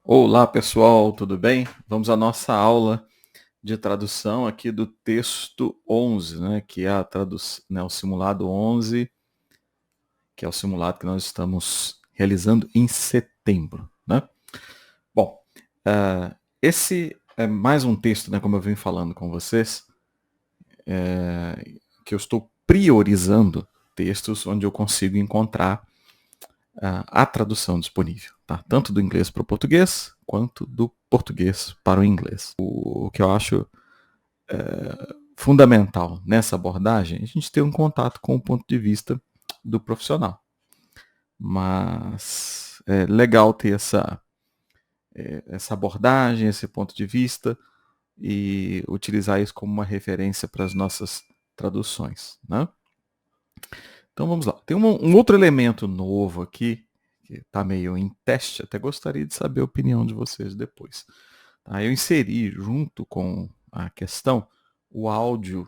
Olá pessoal, tudo bem? Vamos à nossa aula de tradução aqui do texto 11, né, que é o simulado 11, que é o simulado que nós estamos realizando em setembro, né? Bom, esse é mais um texto, né, como eu vim falando com vocês, que eu estou priorizando textos onde eu consigo encontrar a tradução disponível, tá? Tanto do inglês para o português, quanto do português para o inglês. O que eu acho fundamental nessa abordagem é a gente ter um contato com o ponto de vista do profissional. Mas é legal ter essa abordagem, esse ponto de vista e utilizar isso como uma referência para as nossas traduções, né? Então vamos lá. Tem um outro elemento novo aqui, que está meio em teste, até gostaria de saber a opinião de vocês depois. Tá? Eu inseri junto com a questão o áudio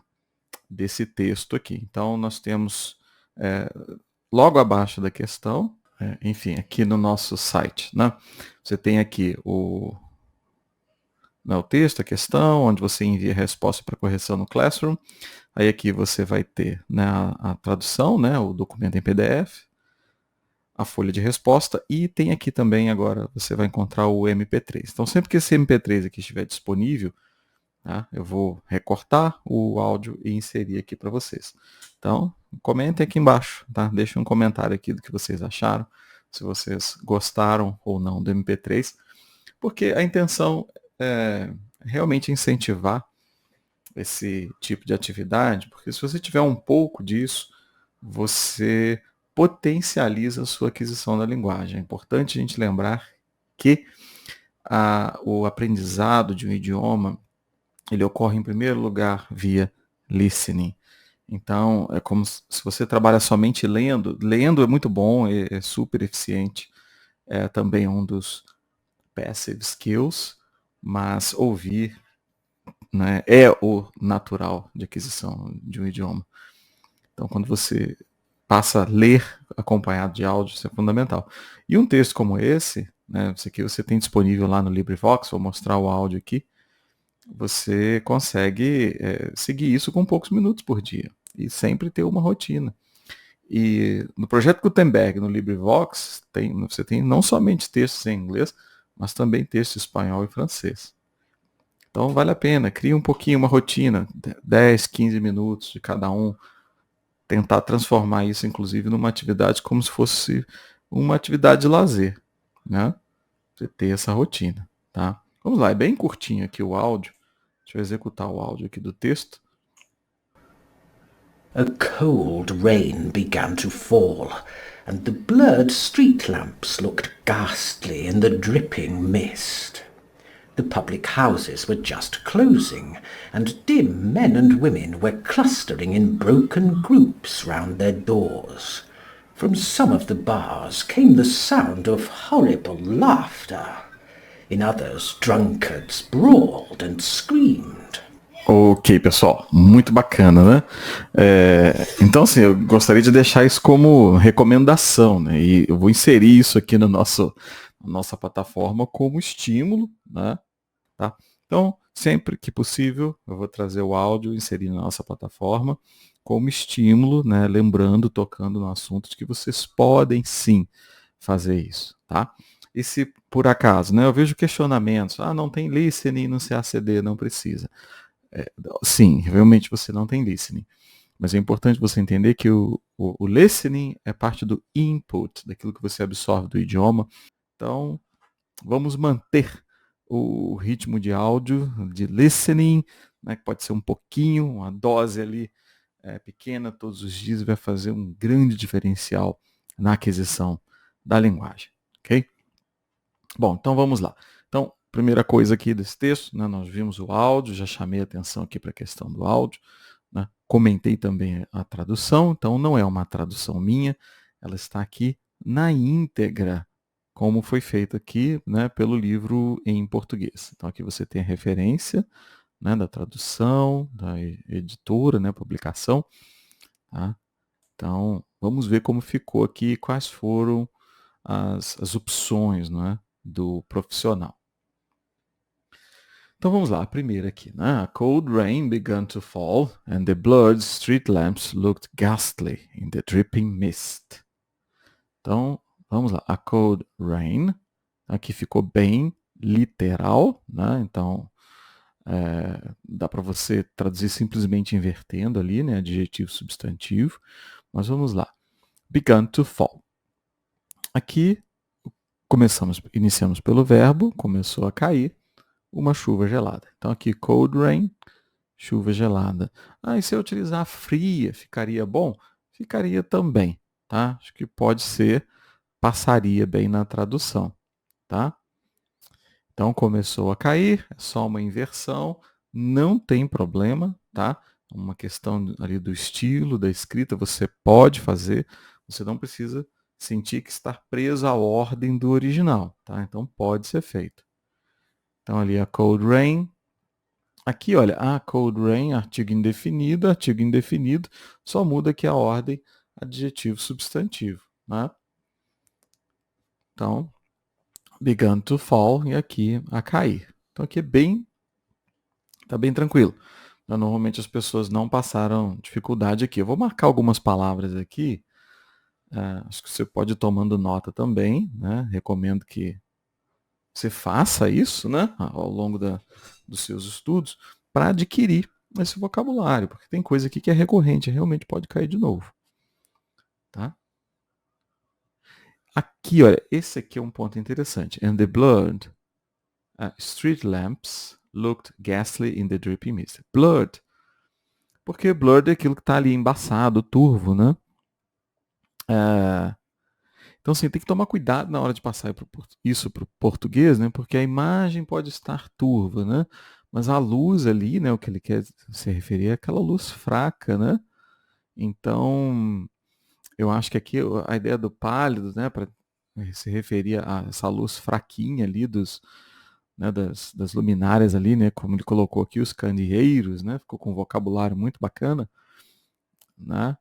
desse texto aqui. Então nós temos logo abaixo da questão, enfim, aqui no nosso site, né? Você tem aqui o texto, a questão, onde você envia a resposta para correção no Classroom. Aí aqui você vai ter, né, a tradução, né, o documento em PDF, a folha de resposta e tem aqui também agora você vai encontrar o MP3. Então sempre que esse MP3 aqui estiver disponível, tá, eu vou recortar o áudio e inserir aqui para vocês. Então comentem aqui embaixo, tá? Deixem um comentário aqui do que vocês acharam, se vocês gostaram ou não do MP3, porque a intenção é realmente incentivar esse tipo de atividade, porque se você tiver um pouco disso, você potencializa a sua aquisição da linguagem. É importante a gente lembrar que o aprendizado de um idioma, ele ocorre em primeiro lugar via listening. Então, é como se você trabalha somente lendo. Lendo é muito bom, é super eficiente. É também um dos passive skills, mas ouvir, né, é o natural de aquisição de um idioma. Então, quando você passa a ler acompanhado de áudio, isso é fundamental. E um texto como esse, né, esse aqui você tem disponível lá no LibriVox, vou mostrar o áudio aqui, você consegue seguir isso com poucos minutos por dia e sempre ter uma rotina. E no projeto Gutenberg, no LibriVox, você tem não somente textos em inglês, mas também textos em espanhol e francês. Então vale a pena, cria um pouquinho uma rotina, 10, 15 minutos de cada um, tentar transformar isso inclusive numa atividade como se fosse uma atividade de lazer, né? Você ter essa rotina, tá? Vamos lá, é bem curtinho aqui o áudio. Deixa eu executar o áudio aqui do texto. A cold rain began to fall, and the blurred street lamps looked ghastly in the dripping mist. The public houses were just closing, and dim men and women were clustering in broken groups round their doors. From some of the bars came the sound of horrible laughter. In others, drunkards brawled and screamed. Ok, pessoal, muito bacana, né? Então, assim, eu gostaria de deixar isso como recomendação, né? E eu vou inserir isso aqui no na nossa plataforma como estímulo, né? Tá? Então, sempre que possível, eu vou trazer o áudio, inserir na nossa plataforma como estímulo, né? Lembrando, tocando no assunto de que vocês podem sim fazer isso, tá? E se por acaso, né, eu vejo questionamentos, não tem listening no CACD, não precisa. Sim, realmente você não tem listening. Mas é importante você entender que o listening é parte do input, daquilo que você absorve do idioma. Então, vamos manter o ritmo de áudio, de listening, né, que pode ser um pouquinho, uma dose ali pequena todos os dias, vai fazer um grande diferencial na aquisição da linguagem. Ok? Bom, então vamos lá. Então, primeira coisa aqui desse texto, né, nós vimos o áudio, já chamei a atenção aqui para a questão do áudio, né, comentei também a tradução, então não é uma tradução minha, ela está aqui na íntegra, como foi feito aqui, né, pelo livro em português. Então aqui você tem a referência, né, da tradução, da editora, né, publicação. Tá? Então vamos ver como ficou aqui, quais foram as opções, não é? do profissional. Então vamos lá, a primeira aqui, né? A cold rain began to fall and the blurred street lamps looked ghastly in the dripping mist. Então, vamos lá, a cold rain, aqui ficou bem literal, né? Então, dá para você traduzir simplesmente invertendo ali, né? Adjetivo, substantivo. Mas vamos lá. Began to fall. Aqui, iniciamos pelo verbo, começou a cair, uma chuva gelada. Então aqui, cold rain, chuva gelada. E se eu utilizar fria, ficaria bom? Ficaria também, tá? Acho que pode ser, passaria bem na tradução, tá? Então começou a cair, é só uma inversão, não tem problema, tá? Uma questão ali do estilo, da escrita, você pode fazer, você não precisa sentir que está preso à ordem do original, tá? Então pode ser feito. Então ali a cold rain. Aqui, olha, cold rain, artigo indefinido, só muda aqui a ordem, adjetivo, substantivo, né? Então, began to fall e aqui a cair. Então aqui tá bem tranquilo. Então, normalmente as pessoas não passaram dificuldade aqui. Eu vou marcar algumas palavras aqui. Acho que você pode ir tomando nota também, né? Recomendo que você faça isso, né? Ao longo dos seus estudos, para adquirir esse vocabulário, porque tem coisa aqui que é recorrente, realmente pode cair de novo. Tá? Aqui, olha, esse aqui é um ponto interessante. And the blurred street lamps looked ghastly in the dripping mist. Blurred. Porque blurred é aquilo que está ali embaçado, turvo, né? Então, assim, tem que tomar cuidado na hora de passar isso para o português, né? Porque a imagem pode estar turva, né? Mas a luz ali, né? O que ele quer se referir é aquela luz fraca, né? Então, eu acho que aqui a ideia do pálido, né? Para se referir a essa luz fraquinha ali das luminárias ali, né? Como ele colocou aqui, os candeeiros, né? Ficou com um vocabulário muito bacana, né?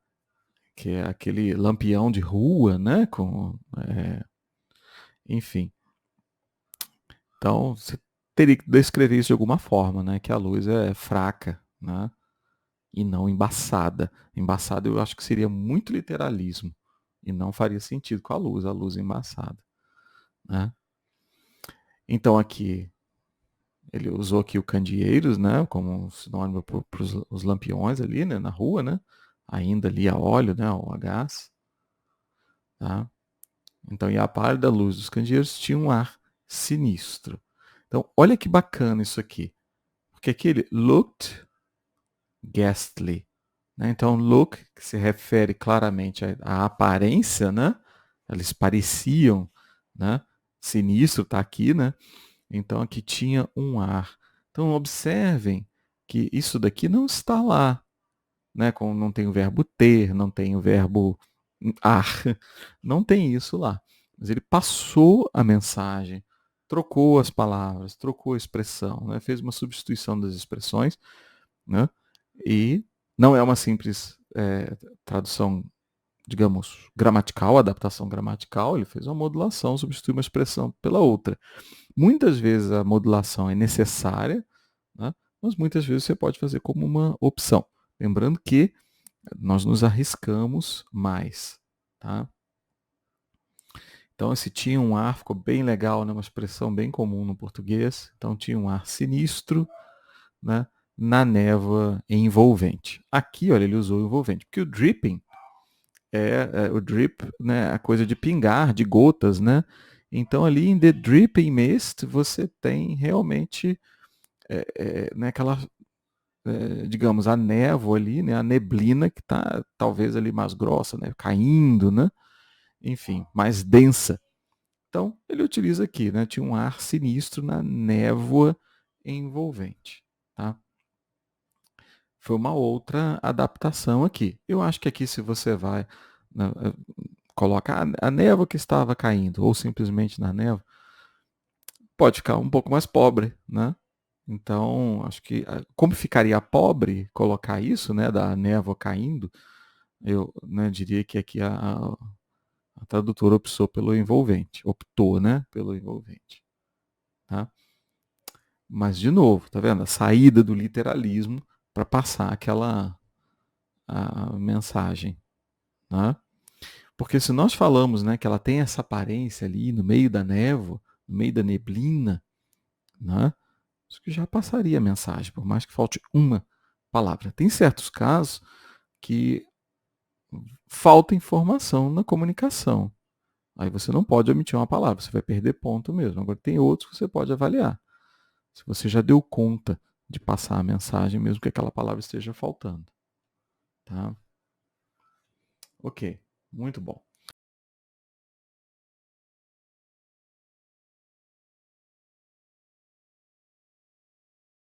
Que é aquele lampião de rua, né? Enfim. Então, você teria que descrever isso de alguma forma, né? Que a luz é fraca, né? E não embaçada. Embaçada eu acho que seria muito literalismo. E não faria sentido com a luz embaçada. Né? Então aqui, ele usou aqui o candeeiros, né? Como sinônimo para os lampiões ali, né? Na rua, né? Ainda ali a óleo, né? Ou a gás. Tá? Então, e a pálida luz dos candeeiros tinha um ar sinistro. Então, olha que bacana isso aqui. Porque aqui ele looked ghastly. Né? Então, look, que se refere claramente à aparência, né? Eles pareciam, né? Sinistro está aqui, né? Então, aqui tinha um ar. Então, observem que isso daqui não está lá. Né? Não tem o verbo ter, não tem o verbo ar. Não tem isso lá. Mas ele passou a mensagem, trocou as palavras, trocou a expressão, né? Fez uma substituição das expressões, né? E não é uma simples tradução, digamos, gramatical, adaptação gramatical, ele fez uma modulação, substituiu uma expressão pela outra. Muitas vezes a modulação é necessária, né? Mas muitas vezes você pode fazer como uma opção. Lembrando que nós nos arriscamos mais. Tá? Então, esse tinha um ar, ficou bem legal, né? Uma expressão bem comum no português. Então, tinha um ar sinistro, né? Na névoa envolvente. Aqui, olha, ele usou envolvente, porque o dripping o drip, né? A coisa de pingar, de gotas, né? Então, ali em The Dripping Mist, você tem realmente né, aquela, digamos, a névoa ali, né? A neblina que está talvez ali mais grossa, né? Caindo, né? Enfim, mais densa. Então, ele utiliza aqui, né? Tinha um ar sinistro na névoa envolvente. Tá? Foi uma outra adaptação aqui. Eu acho que aqui, se você vai colocar a névoa que estava caindo, ou simplesmente na névoa, pode ficar um pouco mais pobre, né? Então, acho que como ficaria pobre colocar isso, né, da névoa caindo, eu, né, diria que aqui A tradutora optou, né, pelo envolvente. Tá? Mas, de novo, tá vendo? A saída do literalismo para passar aquela a mensagem. Né? Porque se nós falamos, né, que ela tem essa aparência ali no meio da névoa, no meio da neblina, né, isso que já passaria a mensagem, por mais que falte uma palavra. Tem certos casos que falta informação na comunicação. Aí você não pode omitir uma palavra, você vai perder ponto mesmo. Agora tem outros que você pode avaliar. Se você já deu conta de passar a mensagem, mesmo que aquela palavra esteja faltando. Tá? Ok, muito bom.